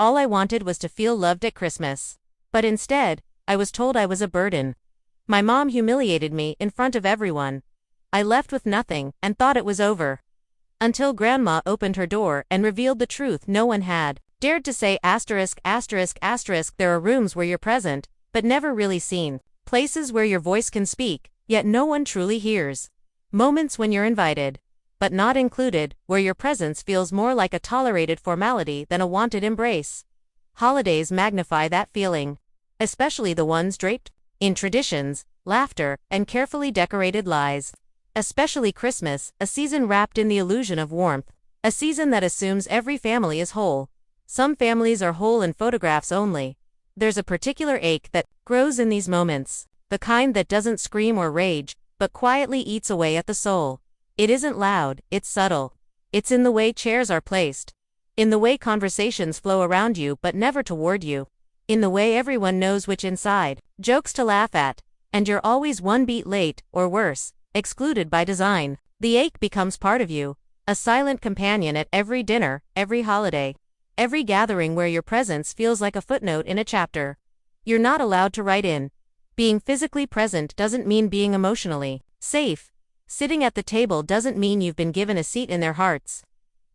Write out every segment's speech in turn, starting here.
All I wanted was to feel loved at Christmas. But instead, I was told I was a burden. My mom humiliated me in front of everyone. I left with nothing and thought it was over. Until Grandma opened her door and revealed the truth no one had dared to say. There are rooms where you're present, but never really seen. Places where your voice can speak, yet no one truly hears. Moments when you're invited, but not included, where your presence feels more like a tolerated formality than a wanted embrace. Holidays magnify that feeling, especially the ones draped in traditions, laughter, and carefully decorated lies. Especially Christmas, a season wrapped in the illusion of warmth, a season that assumes every family is whole. Some families are whole in photographs only. There's a particular ache that grows in these moments, the kind that doesn't scream or rage, but quietly eats away at the soul. It isn't loud, it's subtle. It's in the way chairs are placed, in the way conversations flow around you but never toward you, in the way everyone knows which inside jokes to laugh at, and you're always one beat late, or worse, excluded by design. The ache becomes part of you, a silent companion at every dinner, every holiday, every gathering where your presence feels like a footnote in a chapter. You're not allowed to write in. Being physically present doesn't mean being emotionally safe. Sitting at the table doesn't mean you've been given a seat in their hearts.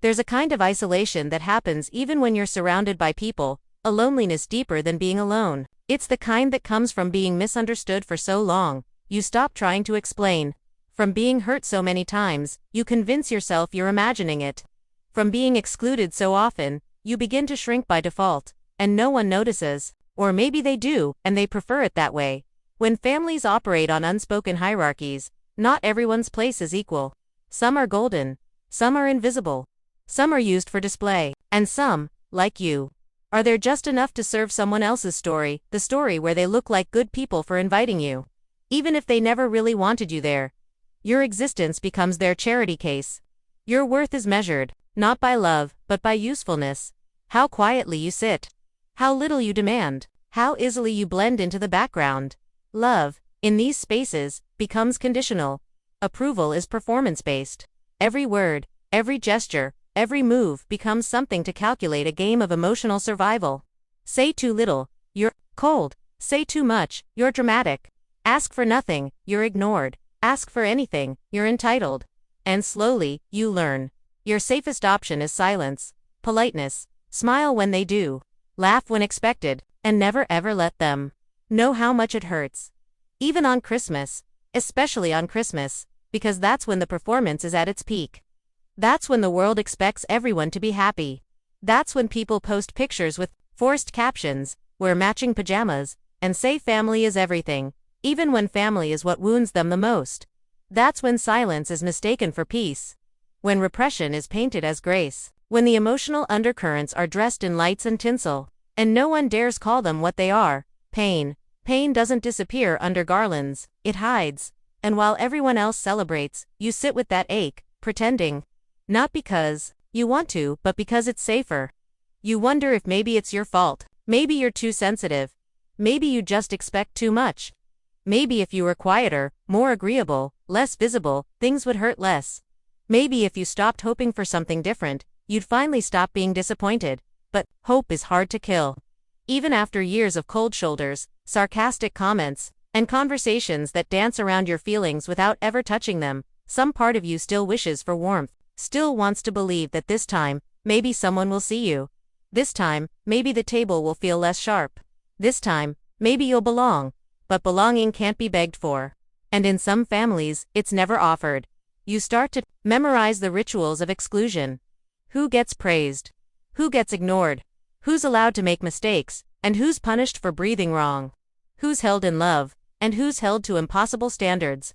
There's a kind of isolation that happens even when you're surrounded by people, a loneliness deeper than being alone. It's the kind that comes from being misunderstood for so long, you stop trying to explain. From being hurt so many times, you convince yourself you're imagining it. From being excluded so often, you begin to shrink by default, and no one notices. Or maybe they do, and they prefer it that way. When families operate on unspoken hierarchies, not everyone's place is equal. Some are golden, some are invisible, some are used for display, and some, like you, are there just enough to serve someone else's story, the story where they look like good people for inviting you. Even if they never really wanted you there, your existence becomes their charity case. Your worth is measured, not by love, but by usefulness. How quietly you sit, how little you demand, how easily you blend into the background. Love, in these spaces, becomes conditional. Approval is performance-based. Every word, every gesture, every move becomes something to calculate, a game of emotional survival. Say too little, you're cold. Say too much, you're dramatic. Ask for nothing, you're ignored. Ask for anything, you're entitled. And slowly, you learn. Your safest option is silence, politeness. Smile when they do, laugh when expected, and never ever let them know how much it hurts. Even on Christmas, especially on Christmas, because that's when the performance is at its peak. That's when the world expects everyone to be happy. That's when people post pictures with forced captions, wear matching pajamas, and say family is everything, even when family is what wounds them the most. That's when silence is mistaken for peace. When repression is painted as grace. When the emotional undercurrents are dressed in lights and tinsel, and no one dares call them what they are, pain. Pain doesn't disappear under garlands, it hides. And while everyone else celebrates, you sit with that ache, pretending. Not because you want to, but because it's safer. You wonder if maybe it's your fault. Maybe you're too sensitive. Maybe you just expect too much. Maybe if you were quieter, more agreeable, less visible, things would hurt less. Maybe if you stopped hoping for something different, you'd finally stop being disappointed. But hope is hard to kill. Even after years of cold shoulders, sarcastic comments, and conversations that dance around your feelings without ever touching them, some part of you still wishes for warmth, still wants to believe that this time, maybe someone will see you. This time, maybe the table will feel less sharp. This time, maybe you'll belong. But belonging can't be begged for. And in some families, it's never offered. You start to memorize the rituals of exclusion. Who gets praised? Who gets ignored? Who's allowed to make mistakes, and who's punished for breathing wrong? Who's held in love, and who's held to impossible standards?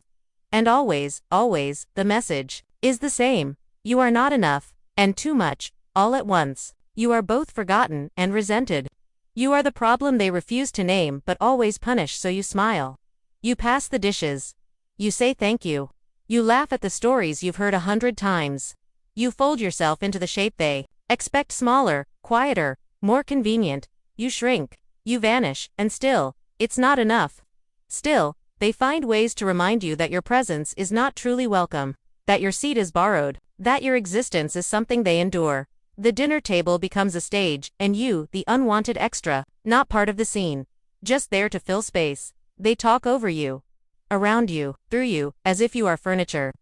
And always, always, the message is the same. You are not enough, and too much, all at once. You are both forgotten and resented. You are the problem they refuse to name but always punish, so you smile. You pass the dishes. You say thank you. You laugh at the stories you've heard 100 times. You fold yourself into the shape they expect, smaller, quieter, more convenient. You shrink. You vanish, and still, it's not enough. Still, they find ways to remind you that your presence is not truly welcome, that your seat is borrowed, that your existence is something they endure. The dinner table becomes a stage, and you, the unwanted extra, not part of the scene. Just there to fill space. They talk over you, around you, through you, as if you are furniture.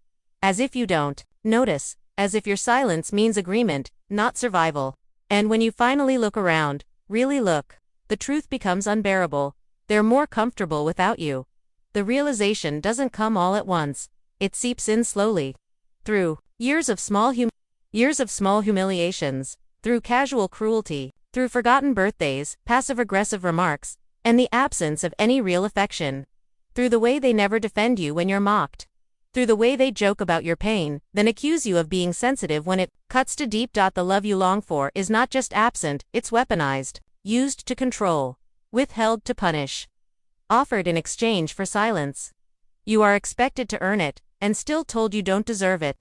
As if you don't notice, as if your silence means agreement, not survival. And when you finally look around, really look, the truth becomes unbearable. They're more comfortable without you. The realization doesn't come all at once. It seeps in slowly. Through years of small humiliations, through casual cruelty, through forgotten birthdays, passive-aggressive remarks, and the absence of any real affection. Through the way they never defend you when you're mocked. Through the way they joke about your pain, then accuse you of being sensitive when it cuts to deep. The love you long for is not just absent, it's weaponized, used to control, withheld to punish, offered in exchange for silence. You are expected to earn it, and still told you don't deserve it.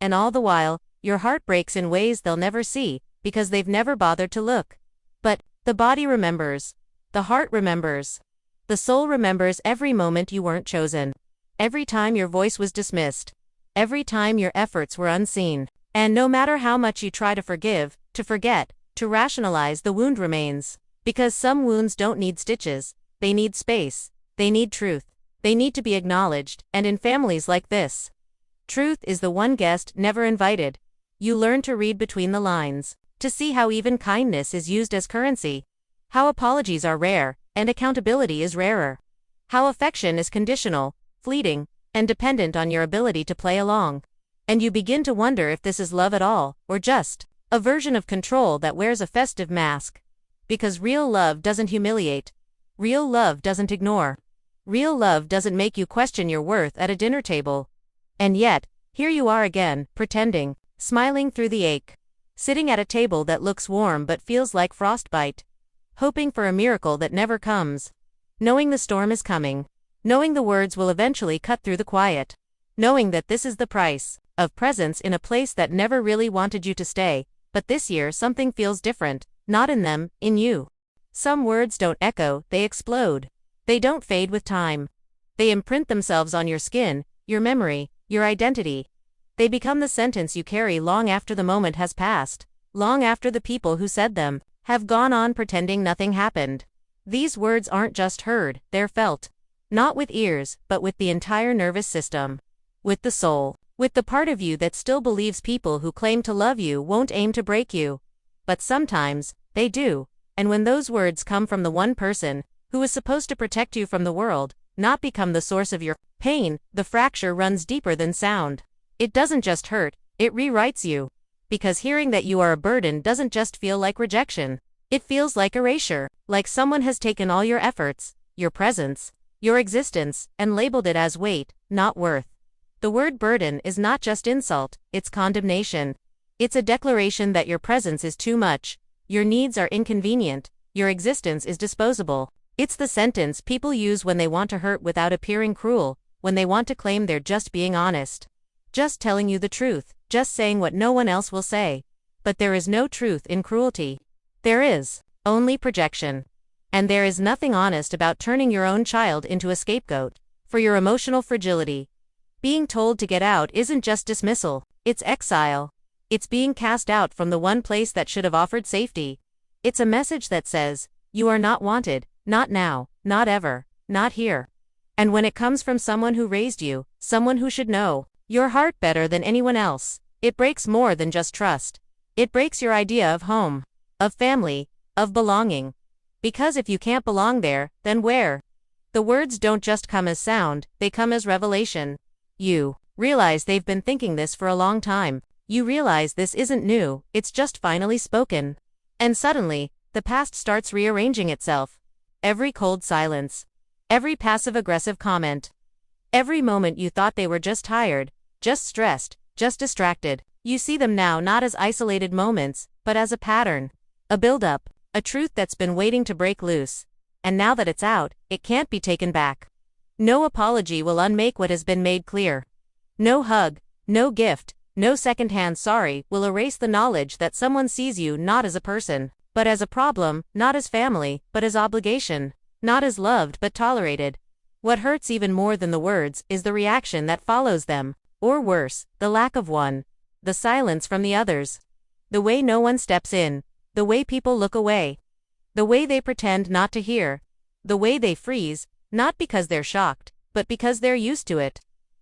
And all the while, your heart breaks in ways they'll never see, because they've never bothered to look. But the body remembers. The heart remembers. The soul remembers every moment you weren't chosen. Every time your voice was dismissed. Every time your efforts were unseen. And no matter how much you try to forgive, to forget, to rationalize, the wound remains. Because some wounds don't need stitches. They need space. They need truth. They need to be acknowledged, and in families like this, truth is the one guest never invited. You learn to read between the lines, to see how even kindness is used as currency, how apologies are rare, and accountability is rarer, how affection is conditional, fleeting, and dependent on your ability to play along. And you begin to wonder if this is love at all, or just a version of control that wears a festive mask. Because real love doesn't humiliate. Real love doesn't ignore. Real love doesn't make you question your worth at a dinner table. And yet, here you are again, pretending, smiling through the ache, sitting at a table that looks warm but feels like frostbite, hoping for a miracle that never comes, knowing the storm is coming, knowing the words will eventually cut through the quiet, knowing that this is the price of presence in a place that never really wanted you to stay. But this year something feels different, not in them, in you. Some words don't echo, they explode. They don't fade with time. They imprint themselves on your skin, your memory, your identity. They become the sentence you carry long after the moment has passed, long after the people who said them have gone on pretending nothing happened. These words aren't just heard, they're felt. Not with ears, but with the entire nervous system. With the soul. With the part of you that still believes people who claim to love you won't aim to break you. But sometimes, they do. And when those words come from the one person who is supposed to protect you from the world, not become the source of your pain, the fracture runs deeper than sound. It doesn't just hurt, it rewrites you. Because hearing that you are a burden doesn't just feel like rejection. It feels like erasure, like someone has taken all your efforts, your presence, your existence, and labeled it as weight, not worth. The word burden is not just insult, it's condemnation. It's a declaration that your presence is too much, your needs are inconvenient, your existence is disposable. It's the sentence people use when they want to hurt without appearing cruel, when they want to claim they're just being honest. Just telling you the truth, just saying what no one else will say. But there is no truth in cruelty. There is only projection. And there is nothing honest about turning your own child into a scapegoat for your emotional fragility. Being told to get out isn't just dismissal, it's exile. It's being cast out from the one place that should have offered safety. It's a message that says, you are not wanted, not now, not ever, not here. And when it comes from someone who raised you, someone who should know your heart better than anyone else, it breaks more than just trust. It breaks your idea of home, of family, of belonging. Because if you can't belong there, then where? The words don't just come as sound, they come as revelation. You realize they've been thinking this for a long time. You realize this isn't new, it's just finally spoken. And suddenly, the past starts rearranging itself. Every cold silence. Every passive-aggressive comment. Every moment you thought they were just tired, just stressed, just distracted. You see them now not as isolated moments, but as a pattern. A build-up. A truth that's been waiting to break loose. And now that it's out, it can't be taken back. No apology will unmake what has been made clear. No hug, no gift, no second-hand sorry will erase the knowledge that someone sees you not as a person, but as a problem, not as family, but as obligation, not as loved but tolerated. What hurts even more than the words is the reaction that follows them, or worse, the lack of one. The silence from the others. The way no one steps in. The way people look away. The way they pretend not to hear. The way they freeze, not because they're shocked, but because they're used to it.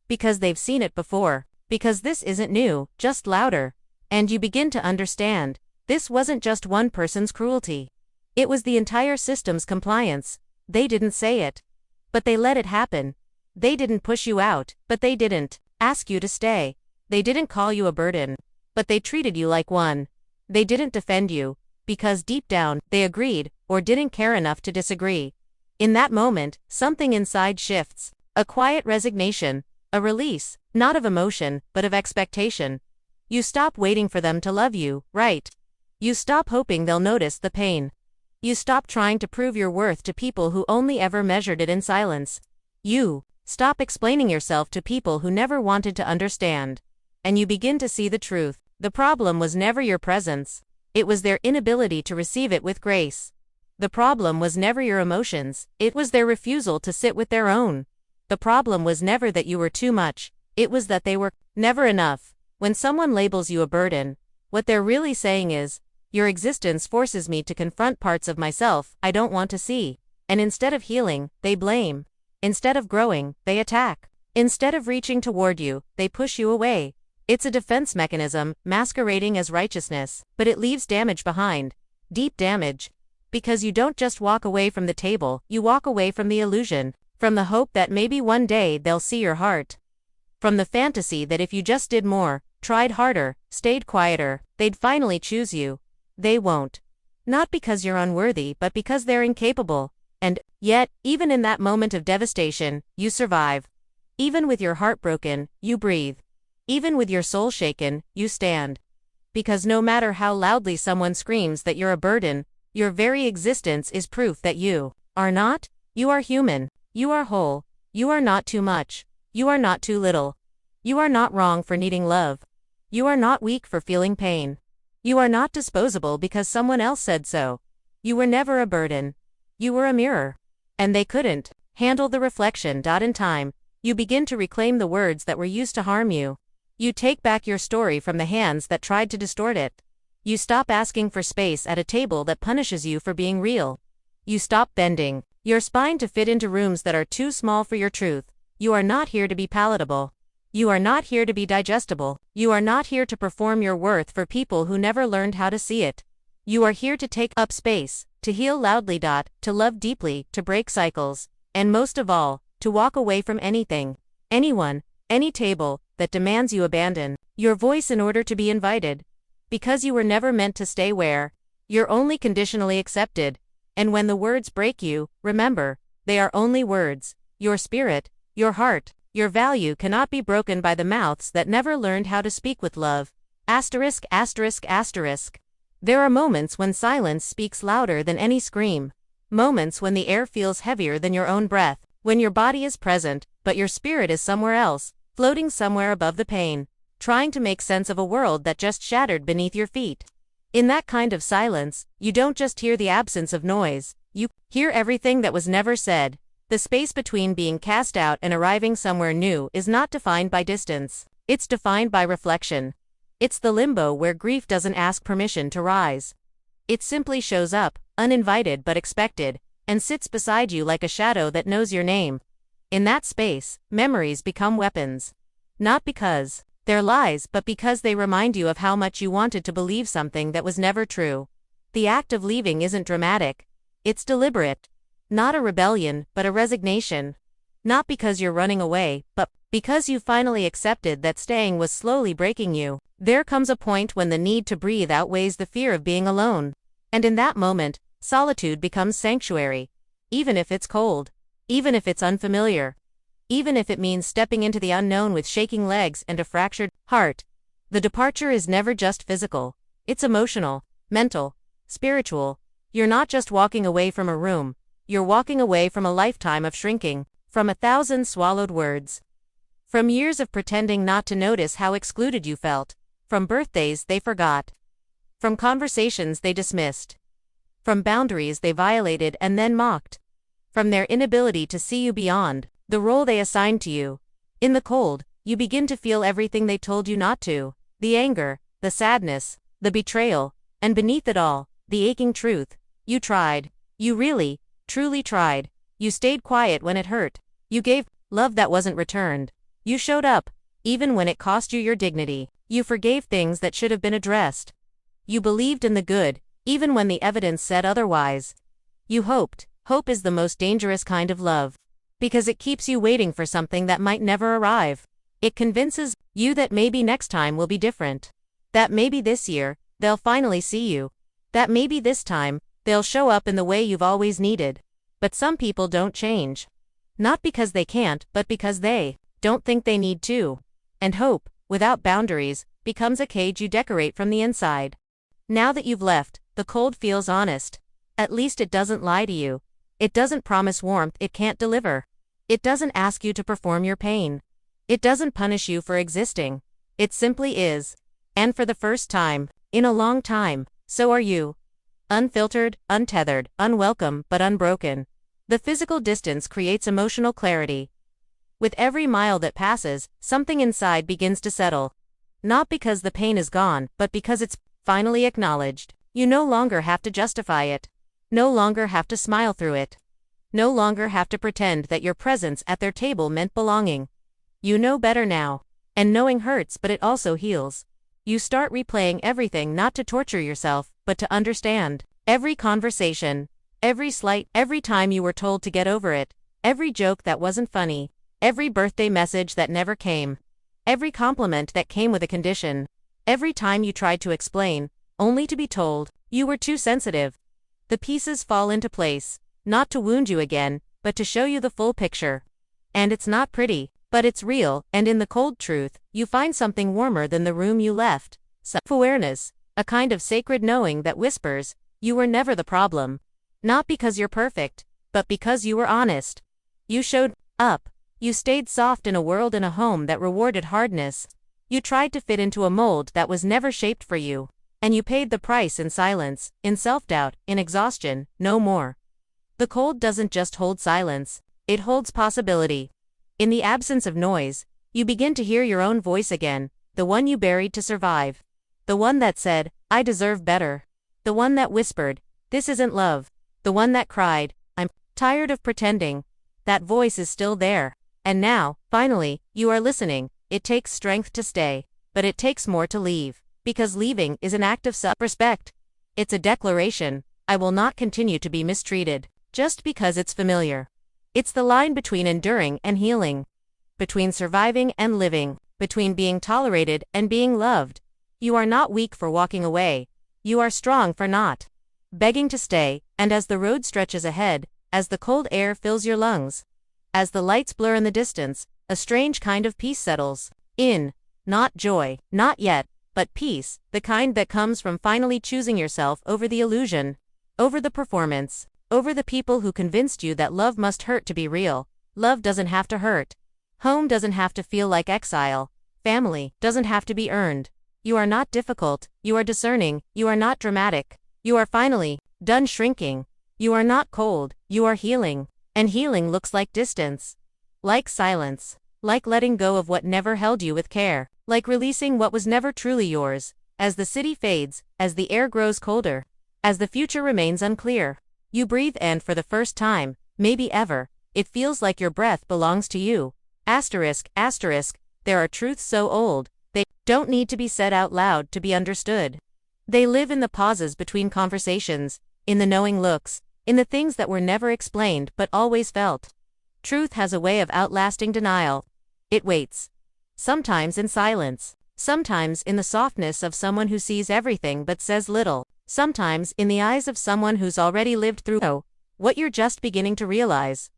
Because they've seen it before. Because this isn't new, just louder. And you begin to understand. This wasn't just one person's cruelty. It was the entire system's compliance. They didn't say it, but they let it happen. They didn't push you out, but they didn't ask you to stay. They didn't call you a burden, but they treated you like one. They didn't defend you, because deep down, they agreed, or didn't care enough to disagree. In that moment, something inside shifts. A quiet resignation, a release, not of emotion, but of expectation. You stop waiting for them to love you, right? You stop hoping they'll notice the pain. You stop trying to prove your worth to people who only ever measured it in silence. You stop explaining yourself to people who never wanted to understand. And you begin to see the truth. The problem was never your presence. It was their inability to receive it with grace. The problem was never your emotions. It was their refusal to sit with their own. The problem was never that you were too much. It was that they were never enough. When someone labels you a burden, what they're really saying is, your existence forces me to confront parts of myself I don't want to see. And instead of healing, they blame. Instead of growing, they attack. Instead of reaching toward you, they push you away. It's a defense mechanism, masquerading as righteousness, but it leaves damage behind. Deep damage. Because you don't just walk away from the table, you walk away from the illusion, from the hope that maybe one day they'll see your heart. From the fantasy that if you just did more, tried harder, stayed quieter, they'd finally choose you. They won't. Not because you're unworthy, but because they're incapable. And yet, even in that moment of devastation, you survive. Even with your heart broken, you breathe. Even with your soul shaken, you stand. Because no matter how loudly someone screams that you're a burden, your very existence is proof that you are not. You are human. You are whole. You are not too much. You are not too little. You are not wrong for needing love. You are not weak for feeling pain. You are not disposable because someone else said so. You were never a burden. You were a mirror. And they couldn't handle the reflection. In time, you begin to reclaim the words that were used to harm you. You take back your story from the hands that tried to distort it. You stop asking for space at a table that punishes you for being real. You stop bending your spine to fit into rooms that are too small for your truth. You are not here to be palatable. You are not here to be digestible. You are not here to perform your worth for people who never learned how to see it. You are here to take up space, to heal loudly. To love deeply, to break cycles, and most of all, to walk away from anything, anyone, any table, that demands you abandon your voice in order to be invited. Because you were never meant to stay where you're only conditionally accepted. And when the words break you, remember, they are only words. Your spirit, your heart, your value cannot be broken by the mouths that never learned how to speak with love. Asterisk, asterisk, asterisk. There are moments when silence speaks louder than any scream. Moments when the air feels heavier than your own breath. When your body is present, but your spirit is somewhere else, floating somewhere above the pain, trying to make sense of a world that just shattered beneath your feet. In that kind of silence, you don't just hear the absence of noise. You hear everything that was never said. The space between being cast out and arriving somewhere new is not defined by distance. It's defined by reflection. It's the limbo where grief doesn't ask permission to rise. It simply shows up, uninvited but expected, and sits beside you like a shadow that knows your name. In that space, memories become weapons. Not because they're lies, but because they remind you of how much you wanted to believe something that was never true. The act of leaving isn't dramatic. It's deliberate. Not a rebellion, but a resignation. Not because you're running away, but because you finally accepted that staying was slowly breaking you. There comes a point when the need to breathe outweighs the fear of being alone. And in that moment, solitude becomes sanctuary. Even if it's cold. Even if it's unfamiliar. Even if it means stepping into the unknown with shaking legs and a fractured heart. The departure is never just physical. It's emotional, mental, spiritual. You're not just walking away from a room. You're walking away from a lifetime of shrinking, from 1,000 swallowed words. From years of pretending not to notice how excluded you felt. From birthdays they forgot. From conversations they dismissed. From boundaries they violated and then mocked. From their inability to see you beyond the role they assigned to you. In the cold, you begin to feel everything they told you not to. The anger, the sadness, the betrayal, and beneath it all, the aching truth. You tried. You really, truly tried. You stayed quiet when it hurt. You gave love that wasn't returned. You showed up, even when it cost you your dignity. You forgave things that should have been addressed. You believed in the good, even when the evidence said otherwise. You hoped. Hope is the most dangerous kind of love. Because it keeps you waiting for something that might never arrive. It convinces you that maybe next time will be different. That maybe this year, they'll finally see you. That maybe this time, they'll show up in the way you've always needed. But some people don't change. Not because they can't, but because they don't think they need to. And hope, without boundaries, becomes a cage you decorate from the inside. Now that you've left, the cold feels honest. At least it doesn't lie to you. It doesn't promise warmth it can't deliver. It doesn't ask you to perform your pain. It doesn't punish you for existing. It simply is. And for the first time, in a long time, so are you. Unfiltered, untethered, unwelcome, but unbroken. The physical distance creates emotional clarity. With every mile that passes, something inside begins to settle. Not because the pain is gone, but because it's finally acknowledged. You no longer have to justify it. No longer have to smile through it. No longer have to pretend that your presence at their table meant belonging. You know better now. And knowing hurts, but it also heals. You start replaying everything not to torture yourself, but to understand. Every conversation, every slight, every time you were told to get over it, every joke that wasn't funny, every birthday message that never came, every compliment that came with a condition, every time you tried to explain, only to be told you were too sensitive. The pieces fall into place, not to wound you again, but to show you the full picture. And it's not pretty, but it's real, and in the cold truth, you find something warmer than the room you left. Self-awareness, a kind of sacred knowing that whispers, you were never the problem. Not because you're perfect, but because you were honest. You showed up. You stayed soft in a world and a home that rewarded hardness. You tried to fit into a mold that was never shaped for you. And you paid the price in silence, in self-doubt, in exhaustion, no more. The cold doesn't just hold silence, it holds possibility. In the absence of noise, you begin to hear your own voice again, the one you buried to survive. The one that said, I deserve better. The one that whispered, this isn't love. The one that cried, I'm tired of pretending. That voice is still there. And now, finally, you are listening. It takes strength to stay, but it takes more to leave. Because leaving is an act of self-respect. It's a declaration, I will not continue to be mistreated, just because it's familiar. It's the line between enduring and healing. Between surviving and living. Between being tolerated and being loved. You are not weak for walking away. You are strong for not begging to stay, and as the road stretches ahead, as the cold air fills your lungs, as the lights blur in the distance, a strange kind of peace settles in. Not joy, not yet, but peace, the kind that comes from finally choosing yourself over the illusion, over the performance, over the people who convinced you that love must hurt to be real. Love doesn't have to hurt. Home doesn't have to feel like exile. Family doesn't have to be earned. You are not difficult, you are discerning, you are not dramatic. You are finally done shrinking. You are not cold, you are healing. And healing looks like distance. Like silence. Like letting go of what never held you with care. Like releasing what was never truly yours. As the city fades, as the air grows colder, as the future remains unclear, you breathe and for the first time, maybe ever, it feels like your breath belongs to you. Asterisk, asterisk, there are truths so old, they don't need to be said out loud to be understood. They live in the pauses between conversations, in the knowing looks, in the things that were never explained but always felt. Truth has a way of outlasting denial. It waits. Sometimes in silence. Sometimes in the softness of someone who sees everything but says little. Sometimes in the eyes of someone who's already lived through what you're just beginning to realize.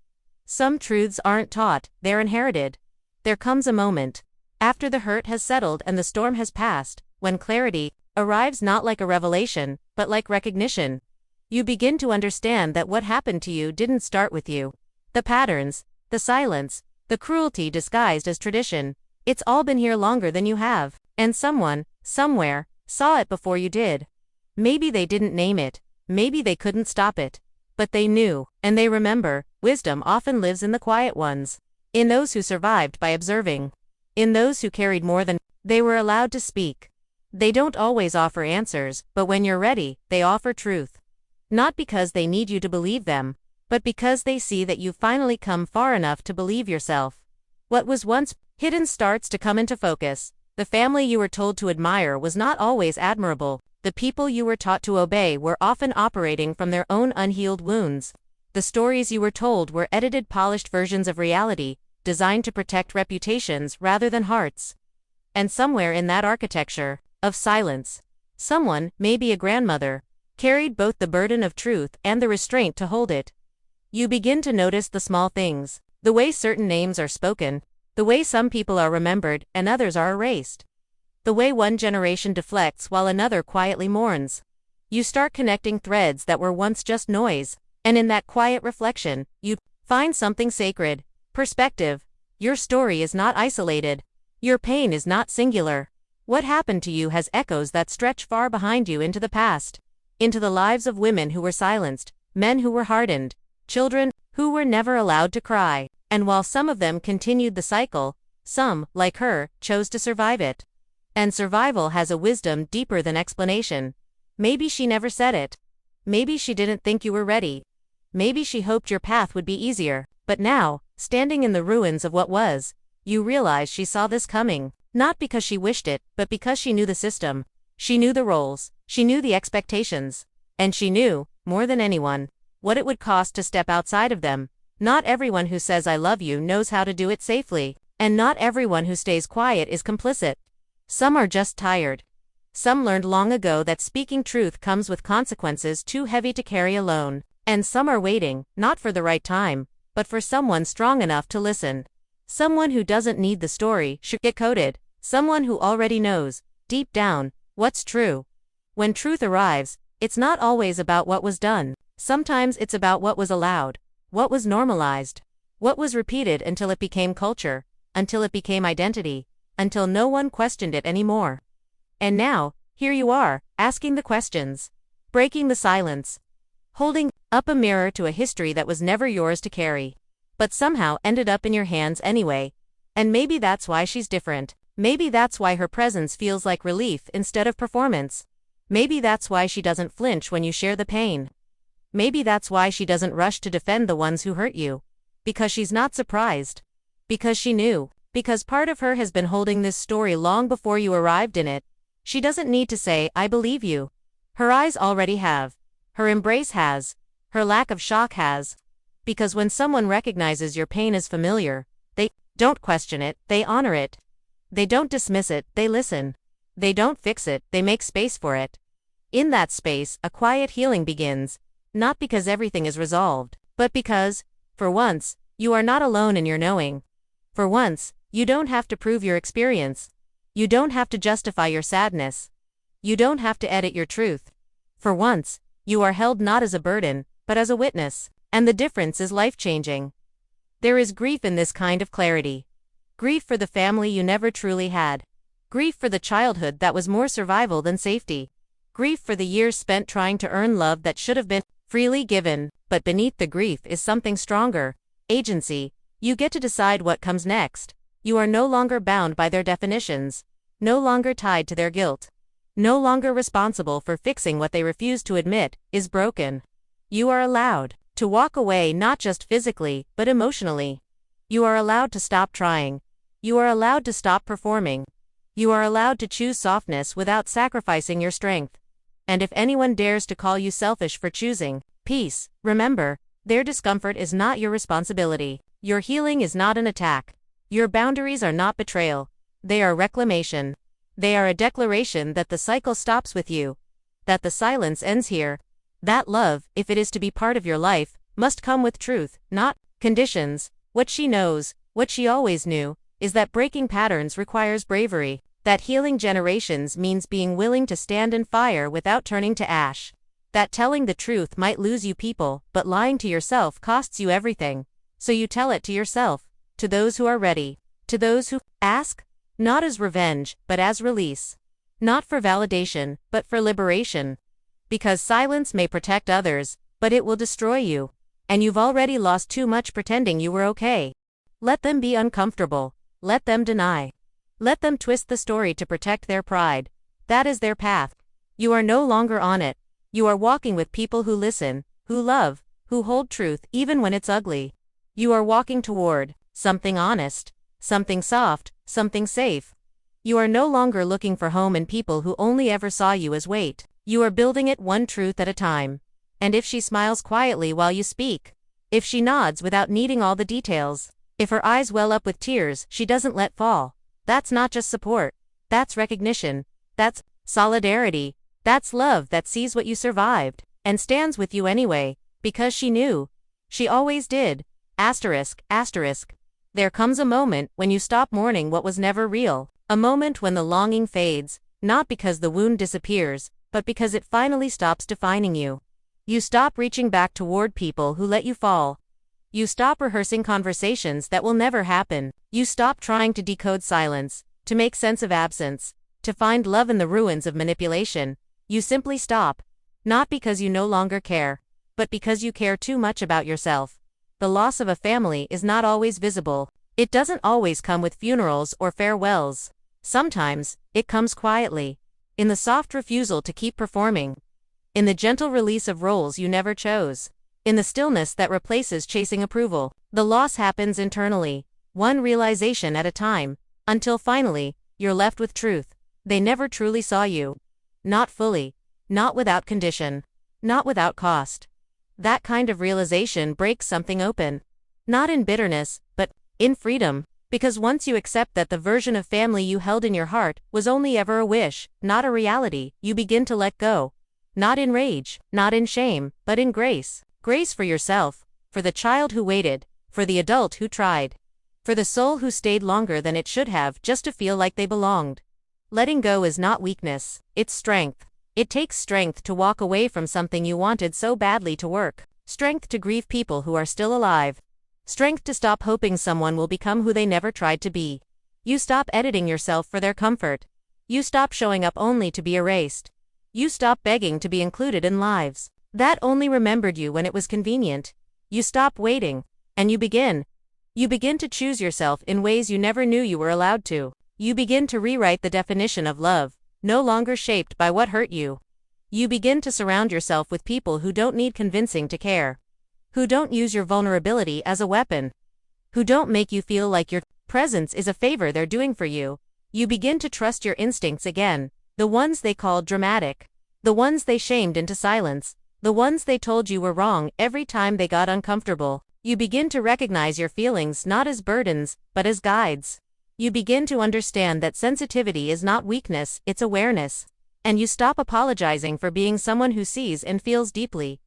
Some truths aren't taught, they're inherited. There comes a moment, after the hurt has settled and the storm has passed, when clarity arrives not like a revelation, but like recognition. You begin to understand that what happened to you didn't start with you. The patterns, the silence, the cruelty disguised as tradition, it's all been here longer than you have, and someone, somewhere, saw it before you did. Maybe they didn't name it, maybe they couldn't stop it, but they knew, and they remember. Wisdom often lives in the quiet ones, in those who survived by observing, in those who carried more than they were allowed to speak. They don't always offer answers, but when you're ready, they offer truth. Not because they need you to believe them, but because they see that you've finally come far enough to believe yourself. What was once hidden starts to come into focus. The family you were told to admire was not always admirable. The people you were taught to obey were often operating from their own unhealed wounds. The stories you were told were edited, polished versions of reality, designed to protect reputations rather than hearts. And somewhere in that architecture of silence, someone, maybe a grandmother, carried both the burden of truth and the restraint to hold it. You begin to notice the small things, the way certain names are spoken, the way some people are remembered and others are erased, the way one generation deflects while another quietly mourns. You start connecting threads that were once just noise, and in that quiet reflection, you find something sacred. Perspective. Your story is not isolated. Your pain is not singular. What happened to you has echoes that stretch far behind you into the past, into the lives of women who were silenced, men who were hardened, children who were never allowed to cry. And while some of them continued the cycle, some, like her, chose to survive it. And survival has a wisdom deeper than explanation. Maybe she never said it. Maybe she didn't think you were ready. Maybe she hoped your path would be easier. But now, standing in the ruins of what was, you realize she saw this coming. Not because she wished it, but because she knew the system. She knew the roles. She knew the expectations. And she knew, more than anyone, what it would cost to step outside of them. Not everyone who says I love you knows how to do it safely. And not everyone who stays quiet is complicit. Some are just tired. Some learned long ago that speaking truth comes with consequences too heavy to carry alone. And some are waiting, not for the right time, but for someone strong enough to listen. Someone who doesn't need the story sugar-coated. Someone who already knows, deep down, what's true. When truth arrives, it's not always about what was done. Sometimes it's about what was allowed, what was normalized, what was repeated until it became culture, until it became identity, until no one questioned it anymore. And now, here you are, asking the questions, breaking the silence, holding up a mirror to a history that was never yours to carry, but somehow ended up in your hands anyway. And maybe that's why she's different. Maybe that's why her presence feels like relief instead of performance. Maybe that's why she doesn't flinch when you share the pain. Maybe that's why she doesn't rush to defend the ones who hurt you. Because she's not surprised. Because she knew. Because part of her has been holding this story long before you arrived in it. She doesn't need to say, I believe you. Her eyes already have. Her embrace has. Her lack of shock has. Because when someone recognizes your pain as familiar, they don't question it, they honor it. They don't dismiss it, they listen. They don't fix it, they make space for it. In that space, a quiet healing begins. Not because everything is resolved, but because, for once, you are not alone in your knowing. For once, you don't have to prove your experience. You don't have to justify your sadness. You don't have to edit your truth. For once, you are held not as a burden, but as a witness. And the difference is life-changing. There is grief in this kind of clarity. Grief for the family you never truly had. Grief for the childhood that was more survival than safety. Grief for the years spent trying to earn love that should have been freely given, but beneath the grief is something stronger. Agency. You get to decide what comes next. You are no longer bound by their definitions. No longer tied to their guilt. No longer responsible for fixing what they refuse to admit is broken. You are allowed to walk away not just physically, but emotionally. You are allowed to stop trying. You are allowed to stop performing. You are allowed to choose softness without sacrificing your strength. And if anyone dares to call you selfish for choosing peace, remember, their discomfort is not your responsibility. Your healing is not an attack. Your boundaries are not betrayal. They are reclamation. They are a declaration that the cycle stops with you. That the silence ends here. That love, if it is to be part of your life, must come with truth, not conditions. What she knows, what she always knew, is that breaking patterns requires bravery. That healing generations means being willing to stand in fire without turning to ash. That telling the truth might lose you people, but lying to yourself costs you everything. So you tell it to yourself, to those who are ready, to those who ask, not as revenge, but as release. Not for validation, but for liberation. Because silence may protect others, but it will destroy you. And you've already lost too much pretending you were okay. Let them be uncomfortable. Let them deny. Let them twist the story to protect their pride. That is their path. You are no longer on it. You are walking with people who listen, who love, who hold truth even when it's ugly. You are walking toward something honest, something soft, something safe. You are no longer looking for home in people who only ever saw you as weight. You are building it one truth at a time. And if she smiles quietly while you speak, if she nods without needing all the details, if her eyes well up with tears she doesn't let fall, that's not just support. That's recognition. That's solidarity. That's love that sees what you survived and stands with you anyway, because she knew. She always did. Asterisk, asterisk. There comes a moment when you stop mourning what was never real. A moment when the longing fades, not because the wound disappears, but because it finally stops defining you. You stop reaching back toward people who let you fall. You stop rehearsing conversations that will never happen. You stop trying to decode silence, to make sense of absence, to find love in the ruins of manipulation. You simply stop. Not because you no longer care, but because you care too much about yourself. The loss of a family is not always visible. It doesn't always come with funerals or farewells. Sometimes, it comes quietly. In the soft refusal to keep performing. In the gentle release of roles you never chose. In the stillness that replaces chasing approval. The loss happens internally, one realization at a time, until finally, you're left with truth. They never truly saw you. Not fully. Not without condition. Not without cost. That kind of realization breaks something open. Not in bitterness, but in freedom. Because once you accept that the version of family you held in your heart was only ever a wish, not a reality, you begin to let go. Not in rage, not in shame, but in grace. Grace for yourself, for the child who waited, for the adult who tried, for the soul who stayed longer than it should have just to feel like they belonged. Letting go is not weakness, it's strength. It takes strength to walk away from something you wanted so badly to work. Strength to grieve people who are still alive. Strength to stop hoping someone will become who they never tried to be. You stop editing yourself for their comfort. You stop showing up only to be erased. You stop begging to be included in lives that only remembered you when it was convenient. You stop waiting, and you begin. You begin to choose yourself in ways you never knew you were allowed to. You begin to rewrite the definition of love, no longer shaped by what hurt you. You begin to surround yourself with people who don't need convincing to care. Who don't use your vulnerability as a weapon. Who don't make you feel like your presence is a favor they're doing for you. You begin to trust your instincts again, the ones they called dramatic, the ones they shamed into silence, the ones they told you were wrong every time they got uncomfortable. You begin to recognize your feelings not as burdens, but as guides. You begin to understand that sensitivity is not weakness, it's awareness. And you stop apologizing for being someone who sees and feels deeply.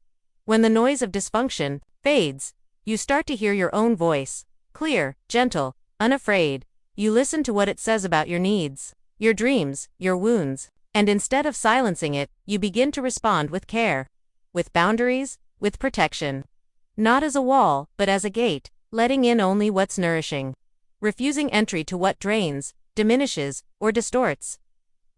When the noise of dysfunction fades, you start to hear your own voice, clear, gentle, unafraid. You listen to what it says about your needs, your dreams, your wounds, and instead of silencing it, you begin to respond with care, with boundaries, with protection. Not as a wall, but as a gate, letting in only what's nourishing. Refusing entry to what drains, diminishes, or distorts.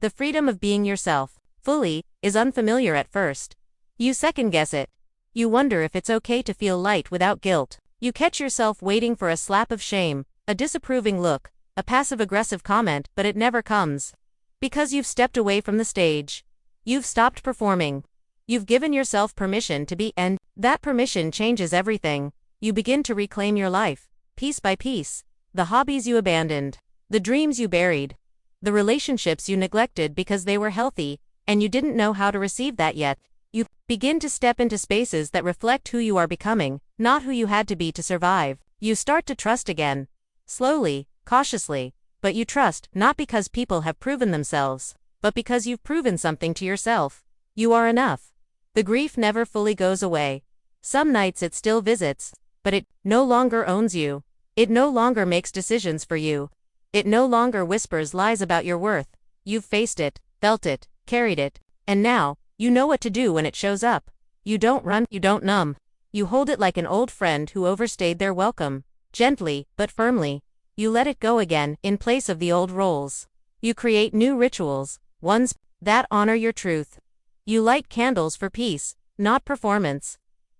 The freedom of being yourself, fully, is unfamiliar at first. You second-guess it. You wonder if it's okay to feel light without guilt. You catch yourself waiting for a slap of shame, a disapproving look, a passive-aggressive comment, but it never comes. Because you've stepped away from the stage. You've stopped performing. You've given yourself permission to be, and that permission changes everything. You begin to reclaim your life, piece by piece. The hobbies you abandoned, the dreams you buried, the relationships you neglected because they were healthy, and you didn't know how to receive that yet. You begin to step into spaces that reflect who you are becoming, not who you had to be to survive. You start to trust again. Slowly, cautiously, but you trust, not because people have proven themselves, but because you've proven something to yourself. You are enough. The grief never fully goes away. Some nights it still visits, but it no longer owns you. It no longer makes decisions for you. It no longer whispers lies about your worth. You've faced it, felt it, carried it, and now, you know what to do when it shows up. You don't run, you don't numb. You hold it like an old friend who overstayed their welcome. Gently, but firmly. You let it go again, in place of the old roles. You create new rituals, ones that honor your truth. You light candles for peace, not performance.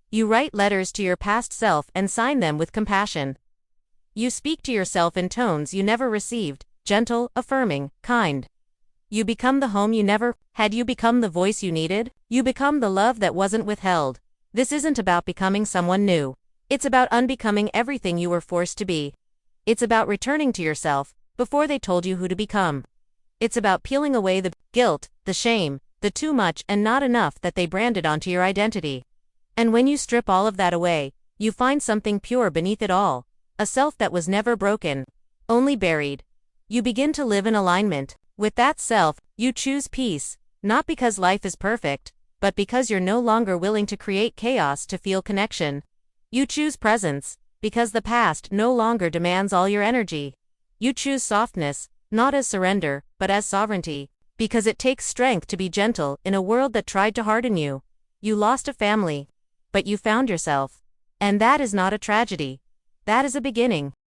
You write letters to your past self and sign them with compassion. You speak to yourself in tones you never received, gentle, affirming, kind. You become the home you never had. You become the voice you needed. You become the love that wasn't withheld. This isn't about becoming someone new. It's about unbecoming everything you were forced to be. It's about returning to yourself before they told you who to become. It's about peeling away the guilt, the shame, the too much and not enough that they branded onto your identity. And when you strip all of that away, you find something pure beneath it all, a self that was never broken, only buried. You begin to live in alignment with that self. You choose peace, not because life is perfect, but because you're no longer willing to create chaos to feel connection. You choose presence, because the past no longer demands all your energy. You choose softness, not as surrender, but as sovereignty, because it takes strength to be gentle in a world that tried to harden you. You lost a family, but you found yourself. And that is not a tragedy. That is a beginning.